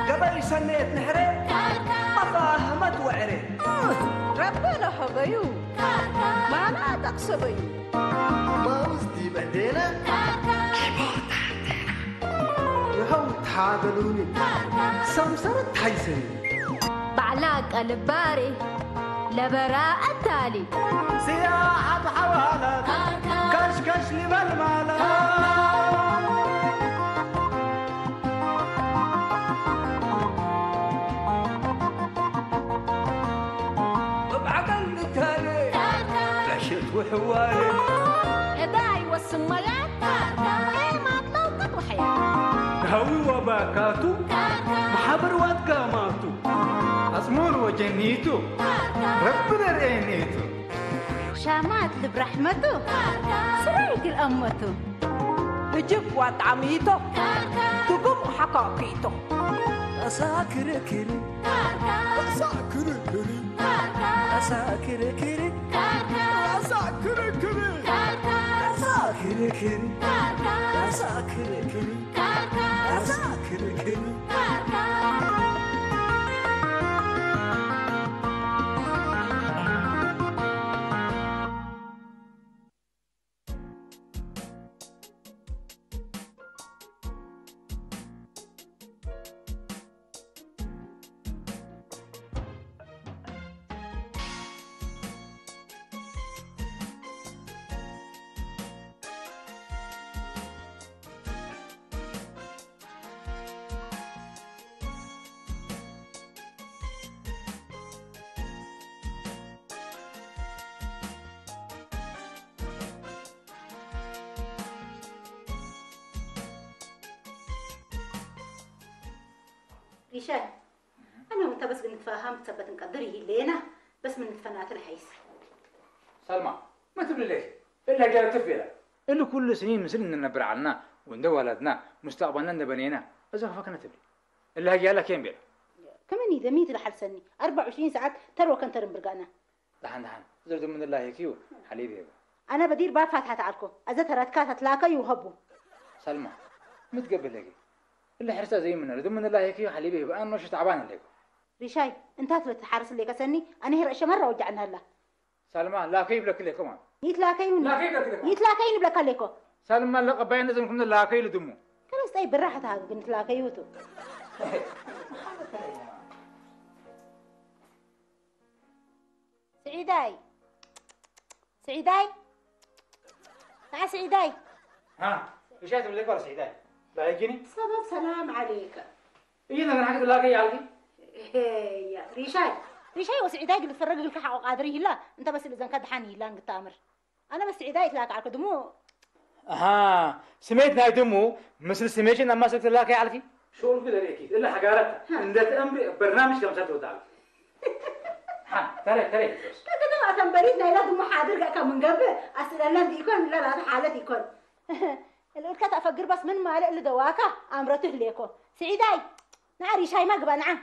قبل سنة نهري مفاهمت وعري ربنا حبيو ما أنا تقصبي ما وزدي بعدينا يهو تحاضلوني سمسرة حيسني بعلاق الباري لبراءة تالي سياحة بحوالات كشكش لبالمالات وحوالي يداي والسميات ايه ما تلوقت وحياة هوي وباكاتو محبر واتقاماتو أزمور وجنيتو ربنا رينيتو شامات برحمته سريك الأمتو بجيب وطعميته تقوم حقاقيته أساكر كري أساكر كري أساكر كري أساكر كري أساكر كري أساكر كري أساكر كري ريشان أنا وأنت بس بنتفاهم تثبت نقدره لينا بس من الفنات الحيس سلمى ما تقول ليش إلا جاء تفيلة إنه كل سنين مثلنا نبر عنا وندو ولدنا مستقبلنا نبنينا إذا فكنا تبلي إلا جاء لك ينبير كمان إذا ميت لحد سني 24 ساعة تروى كنت رمبرقانا دحن زرد من الله يكيو حليبي أنا بدير باب فاتحة تعالكو أزت راتكات تلاقى يوهبوا سلمى متقبل لك إلا حرسة زي مننا ردم من الله يكيو حليبي يبقى أنا مش تعبان لك ريشاي أنت هتلت الحارس اللي كسني أنا هي رأش مرة وجعنا هلا سلمى لا كيف لك ليه كمان يتلاقين لا كيف لك ليه يتلاقين بلا كلكو سلمى لا قبائل لازم كنا لا كيف لدمو كان استاي بالراحة هذا بنتلاقي يوتو سعيداي سعيداي تعال سعيداي ها ايش هذا اللي قال سعيداي لا يجيني سبب سلام عليك يجينا من حاجه لا كي عليك هي ريشاي وسعيداي اللي تفرق لك حق قادريه لا انت بس اللي زنكد حني لا تامر انا بس سعيداي تلاك على دمو اها سميتنا دمو مثل سميتنا ما سكت لا كي عليك شو الفكره اكيد الا حقارتها ان امر برنامج كم ساعه ودعك ها ترى كده ما تنبريدنا لا دمو حاضر كم من قبل اصلا لا يكون لا حالتي يكون الأركات أفكر بس من مالك اللي دواكا أمرته ليكو سعيداي نعري شاي ما قبل نعم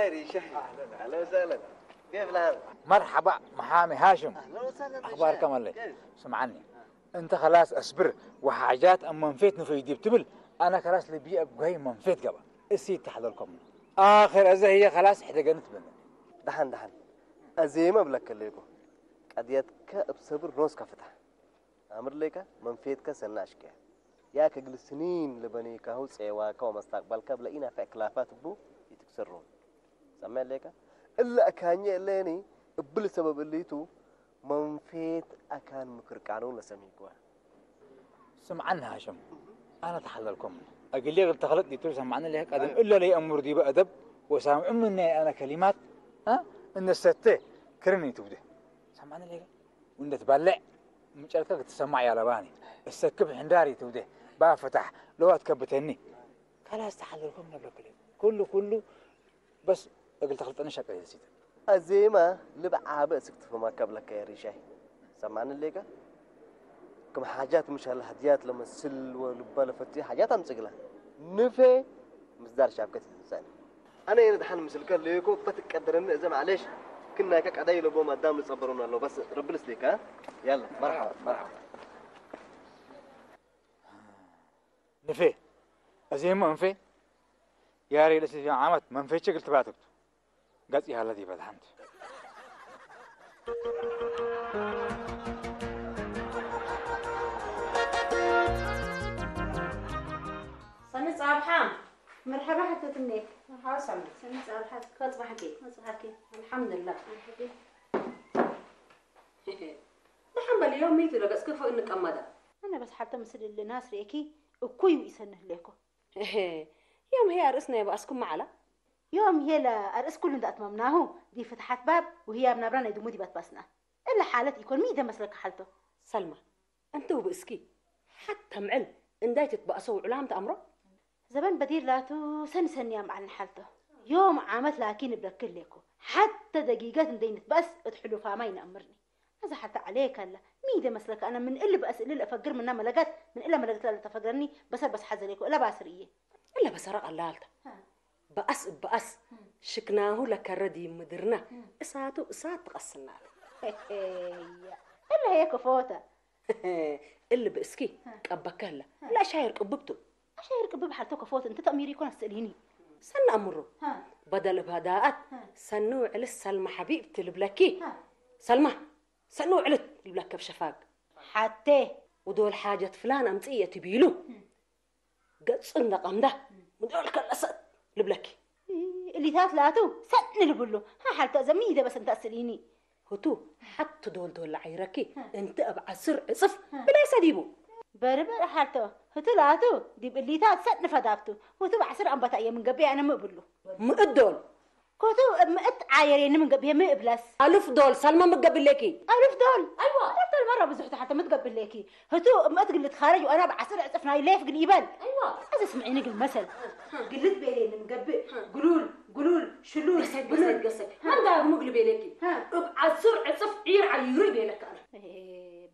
ريشاي اهلا وسهلا كيف الحال؟ مرحبا محامي هاشم اهلا وسهلا اخبارك مالك سمعني انت خلاص اصبر وحاجات اما منفيتنا في يدي بتبل انا خلاص لبي ابغي منفيت قبل السي تحضركم اخر ازا هي خلاص احتاجنت بنا دحن ازيما بلك ليكو قديتك بصبر نوس كفتح امر ليك منفيتك سناشك ياك قل سنين لبنيك هو صيواك ومستقبلك بلاقينا في اكلافات بو يتكسرون سمع لك الا اكاني ليني بل سبب الليتو منفيت اكان مكرقانو لسميكوا سمعنا هاشم انا تحللكم اقول لي تخلط دي ترسم معنا اللي هيك ادم الا لي امر دي بادب وسامع مني انا كلمات ها ان السته كرني تبده سمعنا لي وانت تبلع مشاركك تسمع يا لباني السكب حنداري توده بقى فتح لو أتكبتني خلاص تحضركم نبلك كله بس قلت خلطني شكل يا سيدي أزيمة لبع بأسكت فما قبلك يا ريشاي سمعنا الليقة كم حاجات مش هالهديات لما السل والبالة فتي حاجات أمسك نفي مصدر شابكة الإنسان أنا هنا دحين مسلك ليكو بتقدرني إذا معلش كنا هيك قاعدين لبوا ما دام يصبرونا له بس ربنا يسليك ها يلا مرحبا نفي أزين منفي يا ريت في عامت منفي شكل تبعتك قصي هالذي بدحنت صنت صباحا مرحبا حتى تنيك مرحبا صنت صباحا كيف صباحكي صباحك الحمد لله الحمد لله اليوم ميتو لقص كيف انك امدا انا بس حتى مثل الناس ريكي وكوي ويسنه ليكو يوم هي ارسنا يبقى اسكم معلا يوم هي لا ارس كل ده اتممناه دي فتحت باب وهي بنبرنا يدمودي بتبسنا الا حالت يكون ميدا مسلك حالته سلمى انت وباسكي حتى معل اندايت تبقسوا علامة امره زبان بدير لاتو سن يا معلن حالته يوم عامت لكن بلك ليكو حتى دقيقات ندينت بس ادحلوا فامين امرني هذا حتى عليك هلا ميدا مسلك انا من اللي بأسئل اللي افكر منها ملقات من الا ملقات لا تفكرني بس حزليكو لا باسريه الا بسرق اللالته بأس شكناه لك ردي مدرنا اساتو اسات تقسنا الا هيك فوته اللي باسكي قبك هلا لا شاير قببته شاير قبب حالته كفوت انت تأميري يكون اسأليني سن امره بدل بهداءات سنو على سلمى حبيبتي البلاكي سلمى سنو علت البلاك بشفاق حتى ودول حاجة فلان أمتية تبيلو قد صندق أمده ودول كالأسد البلاكي اللي ثلاثه سن لبلو ها حالته زميده بس انت اسأليني هتو حتى دول عيركي انت ابع سر صف بلا سديبو بربر حالته هتلاتو دي اللي ثات سن فدابتو هتو بعسر أم بتاعي من قبي أنا مقبله مقدول كوتو مقت عايرين من قبي مقبلس ألف دول سلمى مقبل لكي ألف دول أيوة ألف مرة بزحت حتى متقبل لكي هتو مقت قلت خارج وأنا بعسر عصفنا ليف قليبان أيوة هذا سمعيني قل مثل قلت بيلين من قبي قلول شلول قصد من دار مقلبي لكي ابع سر صف عير عيوري بيلك أنا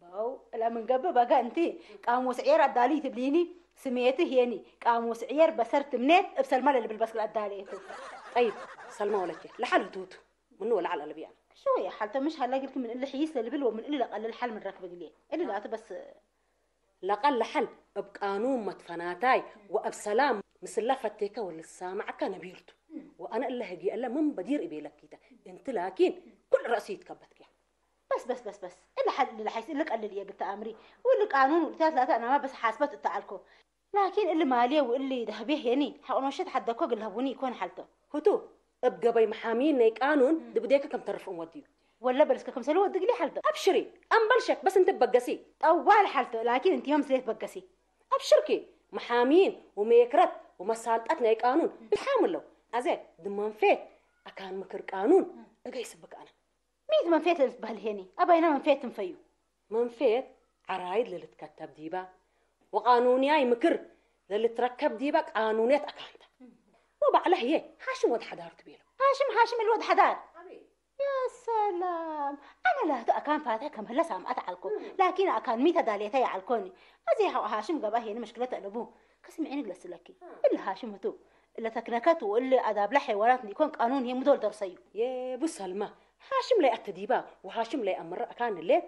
باو لا من قبل بقى انتي قاموس عير الدالي تبليني سميته هيني قاموس عير بسرت منيت بسلمى اللي بالبسكل الدالي طيب سلمى ولك لحال توت منو ولا على البيان شو يا حالته مش هلاقي لك من اللي حيس اللي بلو من اللي لقل الحل من ركبه ليه اللي لا بس لقل حل بقانون مدفناتاي وبسلام مثل لفتك ولا السامع كان بيرتو وانا اللي هجي الا من بدير ابي لك كده انت لكن كل راسي يتكبتك بس اللي حل اللي حيصير لك قال لي قلت امري واللي قانون قلت ثلاثه انا ما بس حاسبت التعالكو لكن اللي ماليه واللي ذهبيه يعني حقنا شد حدكو قال هبوني يكون حالته هتو ابقى بي محامين ني قانون دبديك كم ترف وديو ولا بلسك كم سلوه دق لي حالته ابشري ام بلشك بس انت بقسي اول حالته لكن انت يوم سليت بقسي ابشركي محامين وميكرت ومسالطات ني قانون الحامل له ازي دمان فيت اكان مكر قانون اجي يسبك انا ميت من فيت بهالهني ابينا من فيت نفيو من فيت عرايد اللي تكتب ديبا وقانونياي مكر اللي تركب ديبا قانونيات اكانت وبعله هي هاشم ود حدار تبيله هاشم الود حدار يا سلام انا لا اكان فاتح كم هلا سامعت علكم لكن اكان ميت داليتي علكوني ازي هاشم قبا هي مشكلته الابو كسمعيني جلس لكي الا هاشم تو الا تكنكات والا اداب لحيوانات يكون قانون هي مدول درسيو يا ابو سلمى هاشم لي اتديبا وهاشم لي امر كان الليل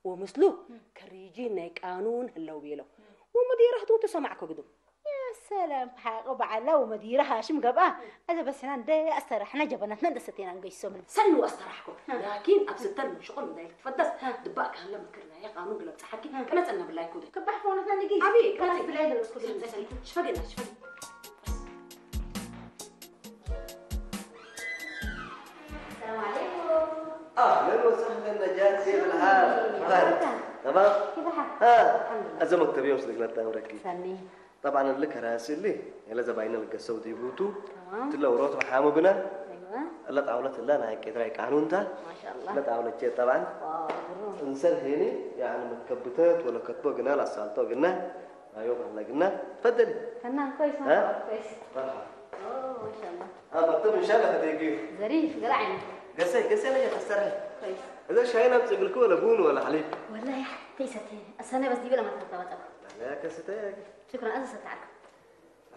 ومثلو كريجين قانون هلو بيلو ومديره تو تسمعك قدم يا سلام حق بعلا ومديره هاشم قبا هذا بس هنا ده استرحنا جبنتنا دستين انقيسو من سنوا استرحكم لكن ابستر شغل داير تفدس دباك هلا مكرنا يا قانون قلب صحكي كانت انا بالله كود كبح فونتنا نقيس ابي خلاص بالعيد الاسكت شفقنا السلام عليكم اهلا وسهلا نجاة كيف الحال؟ تمام؟ كيف الحال؟ ازمك تبي اوصلك للتامركي سني طبعا اللي كراسي اللي يلا زبايننا اللي قسوا ديبوتو تلا وروت محامو بنا لا طاولة الله أنا هيك إدراي قانون تا ما شاء الله لا طاولة شيء طبعا إنسان هني يعني متكبتات ولا كتبه قلنا لا سالته قلنا أيوه قلنا قلنا تفضلي فنان كويس ما شاء الله كويس مرحبا اوه ما شاء الله مكتوب إن شاء الله هتيجي ظريف قرعنا قسي أنا تسترها كويس إذا شاينا بتقولك ولا بون ولا حليب والله يا كيستي أصل بس دي بلا ما تتوقع لا كستاك شكرا أساسا تعال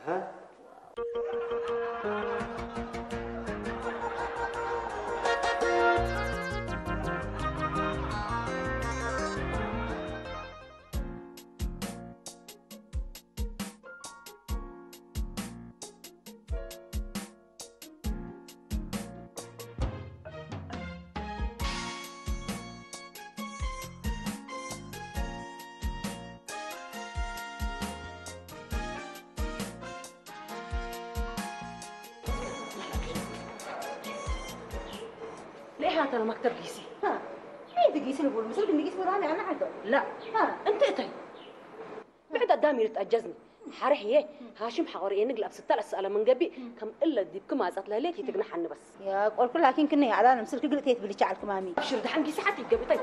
ها ليه هات المكتب قيسي ها مين تقيس نقول مثل بنقيس برامي أنا عدو لا ها انت طيب بعد قدامي يتأجزني حارح يه هاشم حقوري نقلب ستة الأسئلة من قبي كم إلا ديب كما زت له ليتي تقنح عني بس يا قول كل لكن كنا على نمسك قلت يتبلي شعر كمامي أبشر دحين قيسي حتى قبي طيب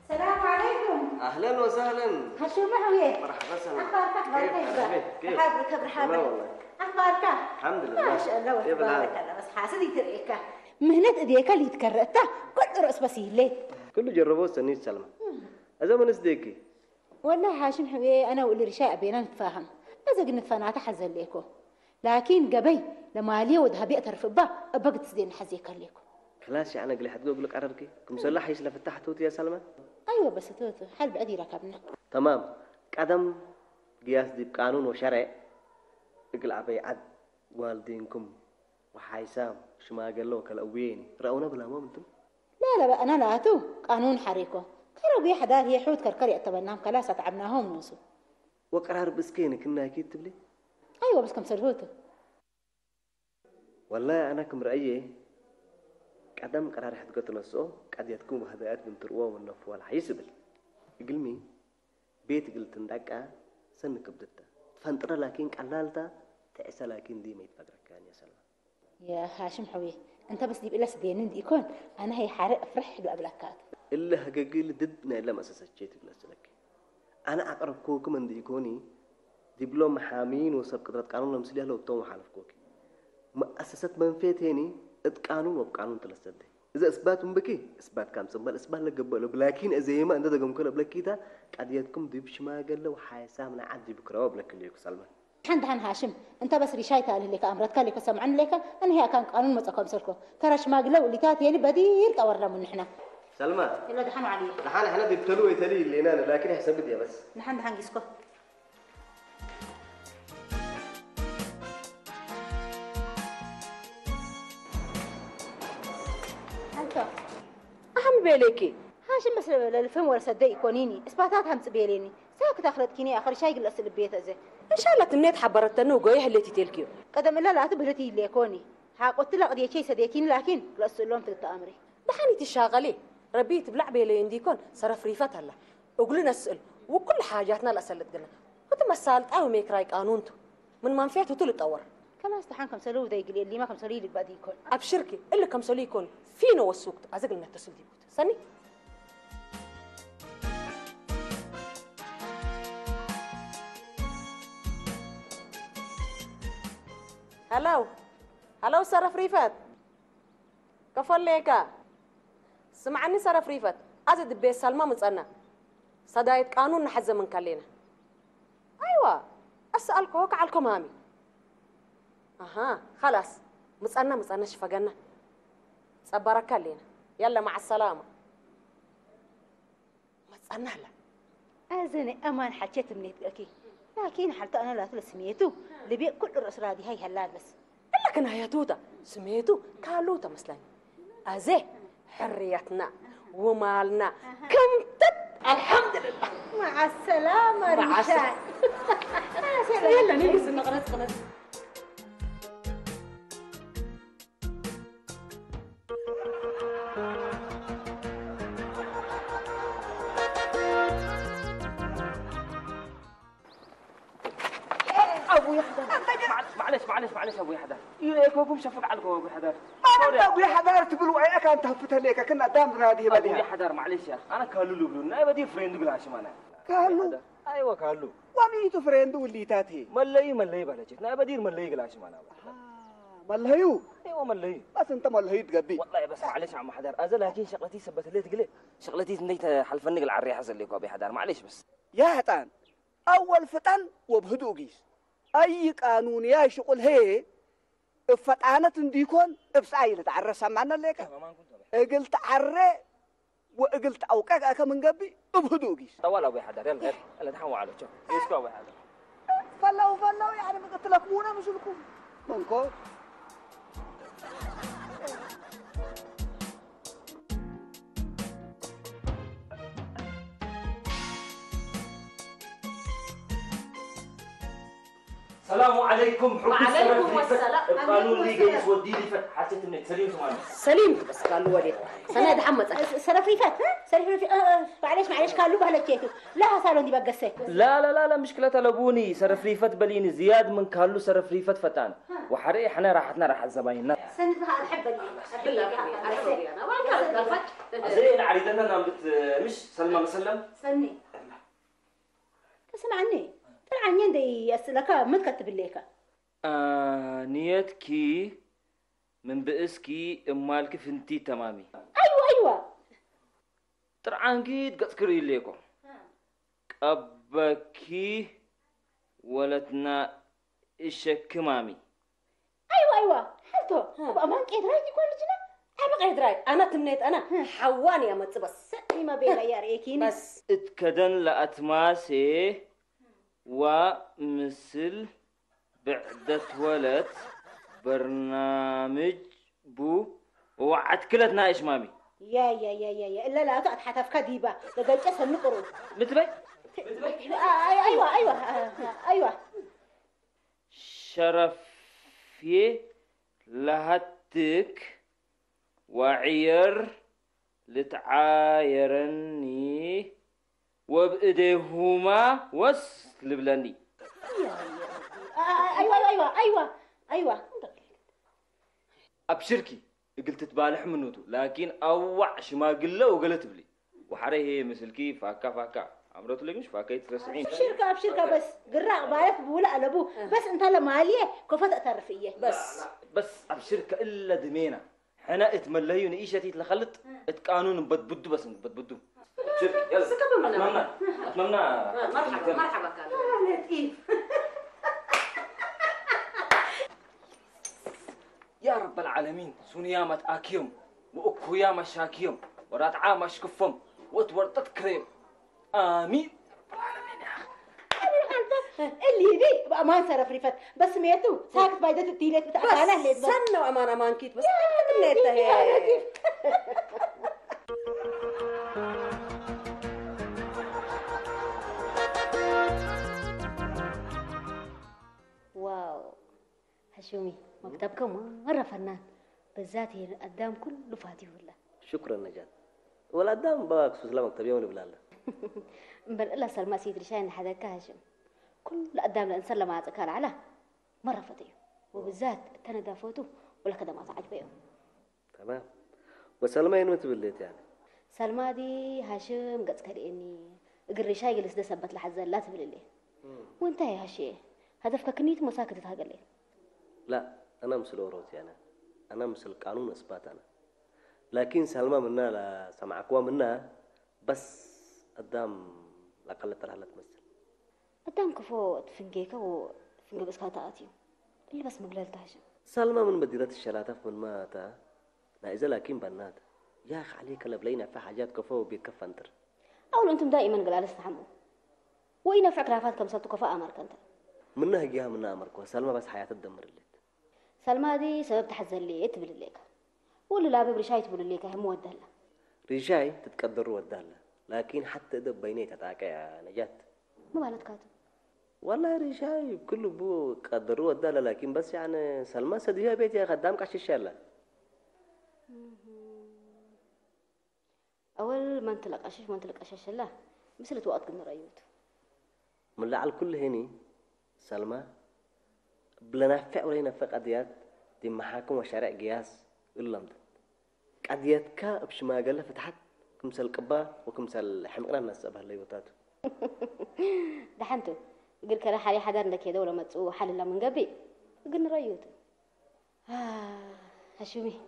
السلام عليكم أهلا وسهلا هشو معوية مرحبا سهلا أخبارك كيف؟ حابك لا حابك والله أخبارك الحمد لله ما شاء الله كيف الحال؟ وتبارك الله بس حاسدي تريكا مهنة إديك اللي تكررتها كل رأس بسيلة كله جربوه سنين سلمى هذا من صديقي والله هاشم حبيبي أنا واللي رشاء بينا نتفاهم إذا قلنا نتفانات حزن ليكو لكن قبي لما لي وذهبي أترف با أبغى تسدين حزيك ليكو خلاص يعني قلي حتقول لك عربكي كم سلاح يسلا فتح توتي يا سلمى أيوة بس توتو حال بعدي ركبنا تمام قدم قياس دي بقانون وشرع اقلع بيعد والدينكم وحايسام شما قال له كالأوين رأونا بلا ما انتم لا بقى أنا لا تو قانون حريكو كانوا بي حدار هي حوت كركري أتبناهم كلاسة تعبناهم نوسو وقرار بسكيني كنا أكيد تبلي أيوة بس كم سرهوتو والله أنا كم رأيي قدم قرار حد قلت نصو قد يتكون هدايات من تروى والنف ولا حيسبل يقلمي بيت قلت ندقع سنك بدتا فانترى لكن قلالتا تعسى لكن دي ما يتفقر كان يا سلام يا هاشم حوي أنت بس دي إلا سدينين دي يكون أنا هي حارق أفرح بقبلكات إلا هقاقيل ضدنا إلا ما أساسات بنفسك أنا أقرب كوك من دي يكوني دبلوم محامين وسب قدرات قانون لمسليه لو توم حالف كوكي مؤسسات منفيت هني قانون وبقانون تلسدي إذا إثبات بكي إثبات كام سبب إثبات لك قبله لكن إذا ما أنت دقم كله بلك كده قد يتكم ديبش ما قال له وحاسامنا عدي بكرة وبلك اللي يكسلمان عند عن هاشم أنت بس رشايت على لك أمرتك لك سمعن لك أنا هي كان قانون متقام سلكو ترى ما قال اللي تاتي يعني بدير كورنا من نحنا سلمى إلا دحنوا عليه نحن احنا دبتلو يتلي اللي هنا لكن حسبت يا بس نحن دحن جسكو أنت أهم بيليكي هاشم بس الفهم ولا صدق يكونيني إثباتات هم تبيليني ساكت أخرتكيني آخر شيء قل أسل البيت أزي إن شاء الله تمنيت حبرت تنو قوي اللي تتلكيو قدم الله لا تبهلتي اللي يكوني ها قلت لك قد شيء صديقين لكن لا أسلهم تلت أمري دحاني تشاغلي ربي تبلع بيلي ينديكون صرف ريفات هلا وقلنا نسأل وكل حاجاتنا الأسئلة قلنا كنت ما سألت أو ميك رايك قانونته من منفعته طول الطور كما استحان سلو ذا يقول اللي ما كم سلو لك بعد يكون أبشركي اللي كم سلو يكون فينا والسوق أزقل نتصل دي بوت سني هلو صرف ريفات كفل ليكا سمعني صرف ريفات أزد بيت سلمى مصنع صدايت قانون نحزة من كلينا أيوة أسألك هوك علىكم هامي أها خلاص مصنع شفقنا صبرك كلينا يلا مع السلامة مصنع لا أزني أمان حكيت مني تلكي لكن حتى أنا لا تلسميته اللي بي كل الأسرة دي هاي هلال بس إلا كنا هي توتا سميتو كالوتا مثلا أزي حريتنا ومالنا كم الحمد لله مع السلامة مع رشاي يلا نجلس نقرأ معلش ابوي حدار يكوكم شفق عليكم ابوي حدار ما انت ابوي حدار تقول وعيك انت هفتها ليك كنا دام هذه ابوي بديها حدار معلش يا اخي انا كالو لو انا بدي فريند قول عشان انا كالو ايوه كالو وميتو فريند واللي تاتي ملي بلاجت انا بدي ملي قول عشان انا ملهيو ايوه ملي بس انت ملهي تقبي والله بس معلش عم حدار ازل لكن شغلتي سبت لي تقلي شغلتي نيت حلفني على الريح ازليكو ابي حدار معلش بس يا هتان اول فتن وبهدوء قيس اي قانون يا شغل هي فتانت انديكون ابسعي لتعرس معنا ليك قلت عري وقلت اوقاك اكا من قبي بهدوء قيس طول ابي حدار يلا تحوا على شوف يسكو ابي حدار فلو يعني ما قلت لك مونا مثلكم منكو السلام عليكم وعليكم السلام. القانون اللي جاي يودي لي فتح حسيت انك سليم سمعنا سليم بس قالوا ولي سنة يتحمس سرفيفات سرفيفات معلش قالوا بهلكيتو لا صاروا دي بقسي لا مشكلة لابوني سرف ريفت بليني زياد من كالو سرف ريفت فتان وحري احنا راحتنا راح الزبايننا سندها الحب اللي انا ما كانت قلفت زين عريضنا نام مش سلمى مسلم سني تسمع عني طلع عندي اسئلك ما تكتب ليك نيتكي من باسكي امالك فنتي تمامي ايوه طبعا قد تذكري ليكم ابكي ولتنا الشك مامي ايوه حلتو بامان كيد راي يقول لجنا ابغى ادراي انا تمنيت انا حواني يا متبس ما بيلا يا ريكيني بس اتكدن لاتماسي ومثل بعدة ولد برنامج بو ووعد كلتنا ايش مامي يا الا لا تقعد حتى في كديبه لقيت اسم نقرو متبي ايوه شرفي لهتك وعير لتعايرني وبإيديهما وسلبلني ايوه ابشركي قلت تبالح منوتو لكن اوع شما قله وقلت بلي وحري هي مثلكي فاكا عمرت لك مش فاكا يترسعين ابشركه بس قراء بالك بولا قلبو بس انت لما عليه كفت تعرفيه بس ابشركه الا دمينا حنا اتمليون ايشتي تلخلت اتقانون بدبدو بس بدبدو شركي يلا اتمنى مرحبا كان لطيف يا رب العالمين سونيامة آكيوم وأكويامة شاكيوم ورات عامة شكفهم وتورطت كريم آمين اللي دي بأمان صرف ريفت بس ميتو ساكت بايدة التيلات بتاعتنا بس سنة وأمان كيت بس تمنيتها هي واو هشومي مكتبكم مرة فنان بالذات هي قدام كله فاتي ولا شكرا نجاة ولا قدام باك سلام مكتب يوم بلا بل إلا سلمى سيد رشاين حداك هاشم كل قدام الإنسان لما أتكال على مرة فاتي وبالذات تنا دافوتو ولا كده ما تعجبه تمام وسلمى ينو تبليت يعني سلمى دي هاشم قد كريني قرشاي جلس ده سبت لحزن لا تبل لي وانت يا هشي هدفك كنيت مساكت تهاجلي لا انا مثل اوروتي انا مثل قانون اثبات انا لكن سلمى منا لا سمعكوا منا بس قدام لا قلت ترى لا تمثل قدام كفوت فنجيكا وفنجي بس كاتاتيو اللي بس مقلل تهشم سلمى من بديرة الشلاتف من ماتا لا إذا لكن بنات يا أخ عليك لبلينا في حاجات كفاء وبيكفى انتر أول أنتم دائما قلال استحموا وإنا فعك رافات كم صرتوا كفاء أمرك أنت منها هجيها منها أمرك سلمى بس حياة الدمر اللي سلمى دي سبب تحزن لي تبل الليك واللي لا برشاي تبل الليك هم ودهلا رجاي تتقدر ودهلا لكن حتى دب بيني تتاكا يا نجاة ما بالك كاتب والله رجاي كله بو قدروا ودهلا لكن بس يعني سلمى سديها بيت يا خدامك عشان الشلة أول ما انطلق أشش الله مثل وقت كنا رأيوت من لعل كل هني سلمى بلنافع ولا ينافع قضيات دي محاكم وشارع قياس إلا مدد قضيات كا بشما قال فتحت كمسال قبا وكمسال حمقنا الناس أبها اللي يوتاتو دحنتو قل كلا حالي حدار لك يا دولة ما تسوي حل الله من قبل قلنا رأيوت هشومي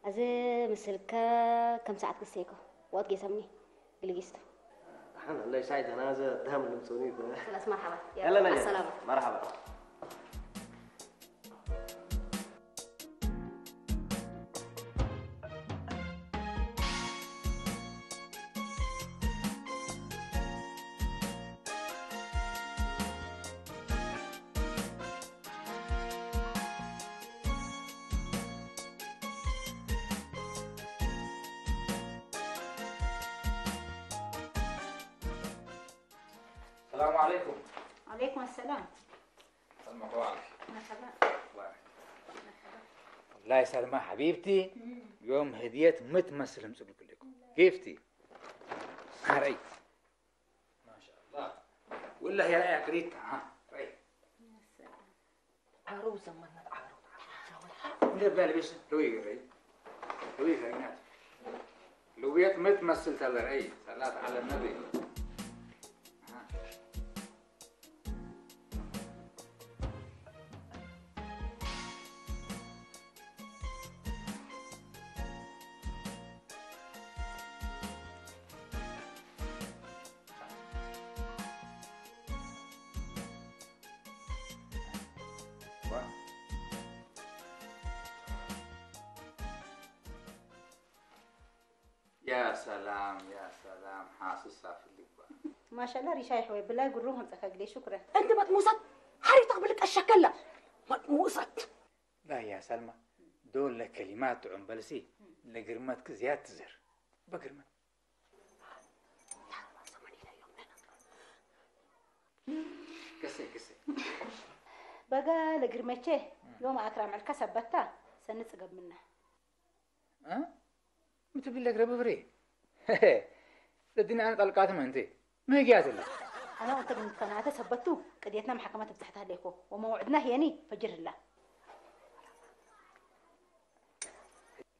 أزي مسلكا كم ساعة كسيكو وقت جسمني اللي جيستو دحن الله يساعد أنا هذا دهم المسوني خلاص مرحبا يلا مع نجي السلامة مرحبا السلام عليكم. عليكم السلام. سلمى طوالك. مرحبا. الله يسلمها حبيبتي. يوم هدية متمثل مسؤول كلكم. كيفتي؟ رأي. ما شاء الله. ولا هي رأيك ريت ها رأي. عروسة منت عروسة. ندير بالي بس لوي رأي. لوي كائنات. لويت متمثل تلا رأي. صلاة على النبي. يا سلام يا سلام حاسس في اللقبة. ما شاء الله ريشاي حوي بالله يقروهم تخجلي شكرا. أنت متموسط حري تقبلك الشكلة متموسط. لا يا سلمى دول كلمات عنبلسي لقرمتك زيادة تزر بقرمت. قصي بقى لقرمتشه يوم أكرم الكسب بتا سنسقب منه. ها؟ متى بالله قرب فري؟ لدينا أنا طلقات ما أنتي ما هي جات لك. أنا وأنت من قناعته ثبتوا قضيتنا محكمة بتحتها ليكو وموعدنا هيني فجر الله.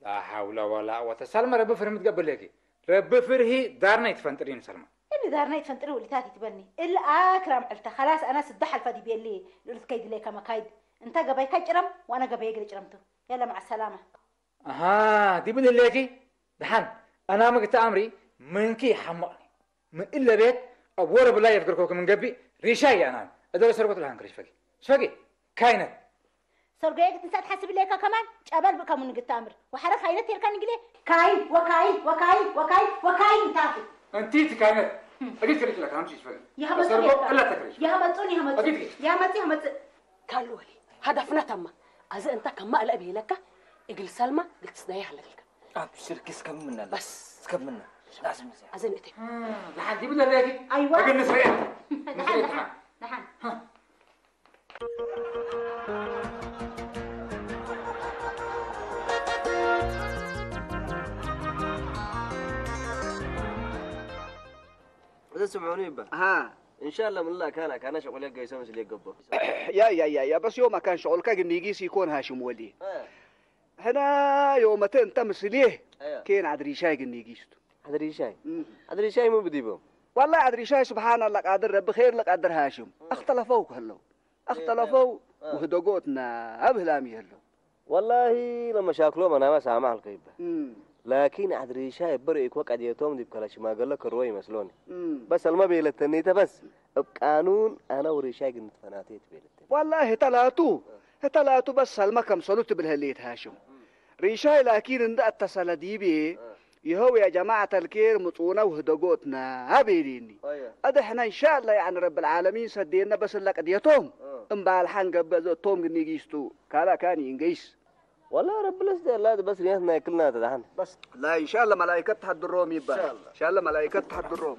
لا حول ولا قوة. سلمى رب فر متقبل لك. رب فرهي دارنا يتفنطرين سلمى. اللي دارنا يتفنطري واللي تاتي تبني. إلا أكرم علته خلاص أنا سدح الفدي بيلي لقلت كيد ليك ما كيد. أنت قبي كجرم وأنا قبي يقري جرمته. يلا مع السلامة. أها دي بدل ليكي. دحين أنا ما قلت أمري منكي حمقني من إلا بيت أبور بالله يفكركوك من قبي ريشاي أنا أدور سرقة الهنكريش فقي كاينة سرقيك تنسى تحسب ليك كمان جبل بك من قلت أمر وحرك خيرت يركن يقولي كاين وكاين تافي أنتي كاينة أجيت كريش لك أهم شيء فقي يا همتوني إلا تكريش يا همتوني قالوا لي هدفنا تم أذا أنت كم أقلبي لك إجل سلمى قلت صدايح لك. أبشر كيس كم منا بس كم منا لازم نسير. أذن إتي. لحد دي بدل ليكي. أيوة. أجل نسريع. نحن. إذا سمعوني بقى ها إن شاء الله من الله كان شغل يلقى يسوي اللي يقبض. يا بس يوم ما كان شغلك نيجيس يكون هاشم ولي هنا يوم تمس ليه كين عدري شاي نيجيستو عدري شاي مو بديبهم والله عدري شاي سبحان الله قادر رب خير لك قادر هاشم اختلفوا كلهم اختلفوا وهدقوتنا أبهلامي هلو والله لما شاكلوا أنا ما سامع القيبة لكن عدري شاي بريك وقعد يتوم دي بكلاش ما قال لك الروي مسلوني بس الما بيلتنيته بس بقانون أنا وريشاي قلت فناتيت بيلتني والله ثلاثو بس الما كم صلوت بالهليت هاشم ريشاي لكن عند اتصل دي بيه يهو يا جماعة الكير مطونا وهدقوتنا هبيديني أدحنا إن شاء الله يعني رب العالمين سدينا بس لك أديتهم امبالحان قبل توم نيجيستو كالا كان ينجيس والله رب الاسد لا بس ريحنا كلنا تدحن بس لا إن شاء الله ملائكة تحد الروم يبقى إن شاء الله ملائكة تحد الروم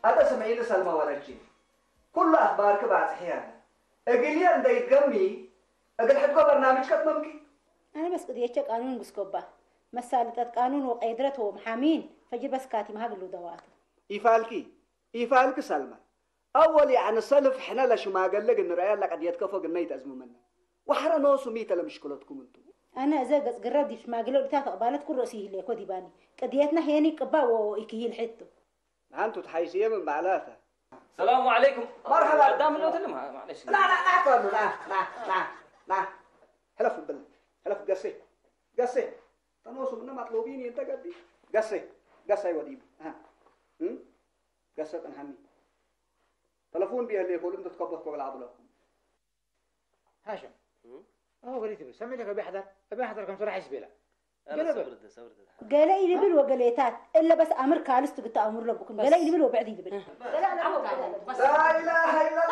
هذا سمعي لي سلمى ولا شيء كل أخبارك بعصحيها أقلي أن يتقمي أقل حتى برنامج كت ممكن أنا بس قضيتك قانون بسكوبة مسالة قانون وقيدرته محامين فجي بس كاتي ما هقلو دواته يفعلك سلمى أول يعني سلف حنا لش ما قال لك إن رأي لك قد يتكفى قلنا يتأزموا منا وحرا نوصو ميتا لمشكلتكم أنتم أنا إذا قردي ما قالوا لتاتا قبالت كل رأسيه اللي كودي باني قضيتنا هيني قبا وإكيل حتو أنتوا تحيسيه من بعلاته السلام عليكم مرحبا قدام اللي قلت معلش لا حلف بالله حلف قصي تنوصل منا مطلوبين انت قدي قصي وديب ها قصي تنحمي تلفون بيها اللي يقولون تتقبض قبل عضلة هاشم قريتي بس سمي لك ابي حضر كم صراحه يسبيلا صبرت قال لي لبل وقليتات الا بس امر كالست قلت امر لبكم قال لي لبل وبعدي لبل لا اله الا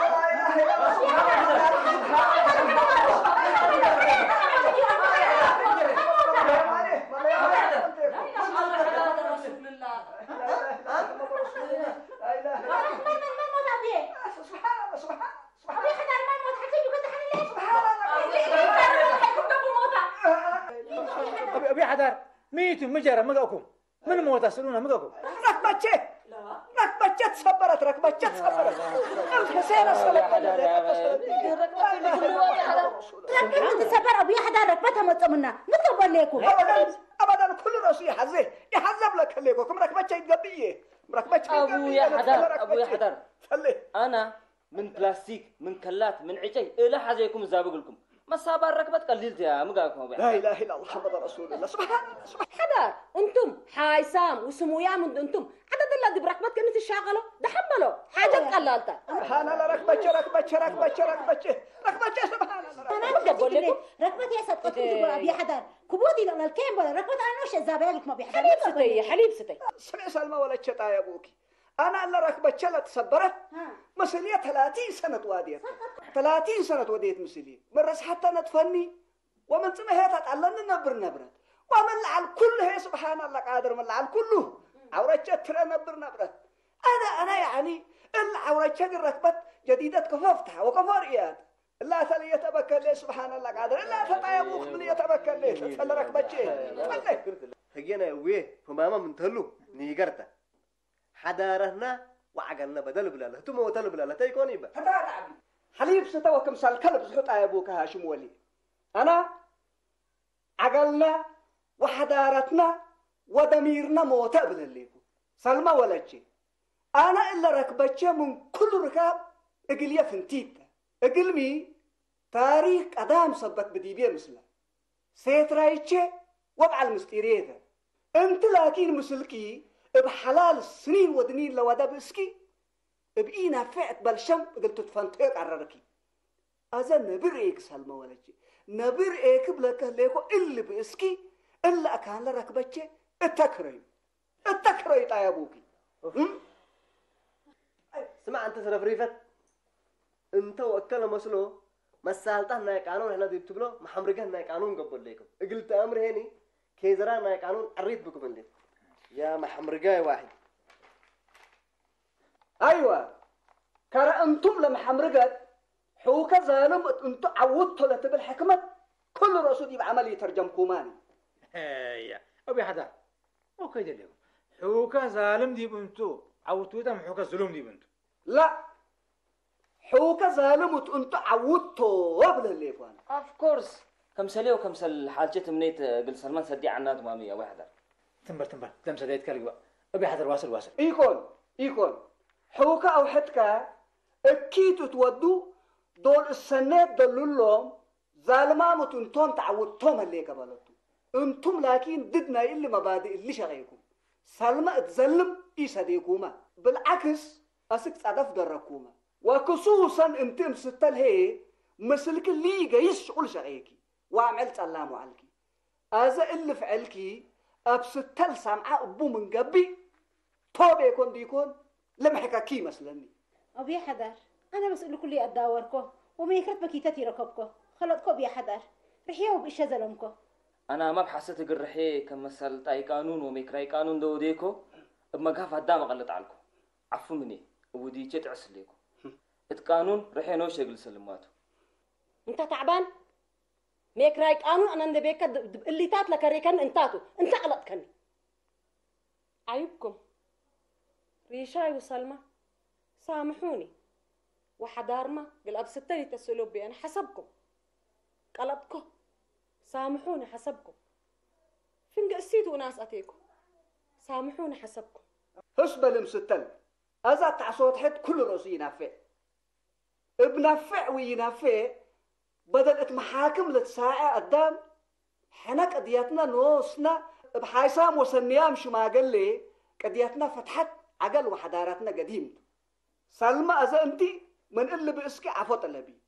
ابي حضر ميتوا مجرى مقاكم من موت اسلونا مقاكم ركبتشت صبرت الحسين ركبت تسبر ابي حدا ركبتها مطمنا متقبل لكم ابدا كل راسي يحذب لك لكم ركبتش يتقبيه ابويا حضر انا من بلاستيك من كلات من عجي الى حزيكم زابق لكم ما صابر ركبت قليلت يا مقاكم لا اله الا الله محمد رسول الله سبحان حضر انتم حايسام وسمويام انتم عدد الله دي بركبت كانت الشاغله ده حمله حاجه قلالته سبحان الله ركبتش سبحان الله انا بقول لك ركبتي يا صدقتي تقول ابي حدا كبودي لنا الكيم ولا ركبت انا وش الزبايلك ما بيحدا حليب ستي سمع سلمى ولا تشطا يا ابوكي انا اللي ركبتش لا تسبرت مسؤوليه 30 سنه واديت 30 سنه وديت مسؤوليه مرس حتى نتفني ومن سمعها تتعلن نبرت ومن على كل هي سبحان الله قادر من على كله عورتك ترى نبرت انا يعني العورتك ركبت جديده كففتها وكفاريات لا ثلي يتبكل سبحان الله قادر لا تطيبوك من يتبكل ليه تفل ركبتك هجينا ويه فماما من تهلو نيجرتا حدارنا وعقلنا بدل بلاله تمو تل بلاله تيكوني با تعبي حليب ستوكم سال كلب زحط ابوك هاشم ولي انا عقلنا وحدارتنا وضميرنا موت بلليكو سلمى ولجي انا الا ركبتش من كل ركاب اقليه فنتيت اقلمي تاريخ ادام صبت بديبيه مثله سيت رايتشي وضع المستيريته انت لكن مسلكي بحلال السنين ودنين لو ده بسكي بقينا فعت بالشم قلت تفنتيك على الركي أزن نبرئك سلمى ولجي نبرئك بلك ليكو اللي بسكي إلا أكان لركبتش التكري يا أبوكي سمع أنت سرفريفت أنت وأكل مسلو مسالته هنا قانون هنا ديبتو بلو محمرقه هنا قانون قبل ليكم قلت أمر هني كيزرا هنا قانون عريت بكم اللي يا محمرقاي واحد أيوة كرا أنتم لمحمرقات حوكا ظالم أنتم عودتوا لتب الحكمة كل رسول يبقى عمل يترجم كوماني يا أبي حدا أوكي دلهم حوكا ظالم دي بنتو عودتوا دم حوكا ظلم دي بنتو لا حوكا ظالم أنتم عودتوا قبل اللي فان اوف كورس كم سلي وكم سل حاجه منيت قل سلمان سدي عنا ماميه واحده تنبر دم سديت كلقوا أبي حدا واصل يكون حوكا أو حتكا أكيد تودو دول السنة دلولهم ظالمات أنتم تعودتم اللي قبلتوا أنتم لكن ضدنا اللي مبادئ اللي شغيكم سلمى تظلم يصديقوما بالعكس أسك صدف دركوما وخصوصا أنتم ستل هي مثلك اللي جاي شغل شغيكي وعملت سلام عليكي هذا اللي فعلكي أبستل سامعة أبو من قبي طوبة يكون ديكون لم حكاكي مثلني أبي حدار أنا مسؤول كل أداوركو وميكرت بكيتتي ركبكو خلطكو بيا حدار رحيو بإيش زلمكو انا ما بحسيت الرحي كمثل تاي قانون وميكراي قانون دو ديكو بمقاف هدام غلط عليكم عفو مني ودي جت عسليكو اتقانون رحينو شغل سلماتو انت تعبان ميك راي قانون انا ندبيك اللي تات لك ريكن انتاتو انت غلطكني عيبكم ريشاي وسلمى سامحوني وحدارما قل ابستني تسلوا بي انا حسبكم قلبكم سامحوني حسبكم فين قسيتوا ناس اتيكم سامحوني حسبكم هسبل مستل أذا تعصوت حد كل رأسي ينافع بنافع وينافع بدل محاكم لتساعة قدام حنا قضيتنا نوصنا بحيسام وسنيام شما قال لي قضيتنا فتحت عقل وحضاراتنا قديم سلمى أذا أنتي من اللي بإسكي عفوت اللبي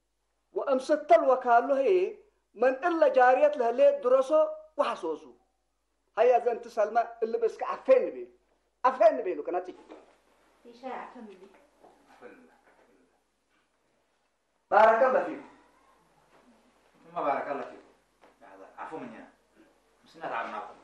وأمستل وكالو هي من إلا جارية لهلي درسو وحسوسو هيا أذا أنت سلمى اللي بإسكي عفين بيلو كناتي ريشاي عفن بي بارك الله فيك ما بارك الله فيك عفو مني مسنا تعبناكم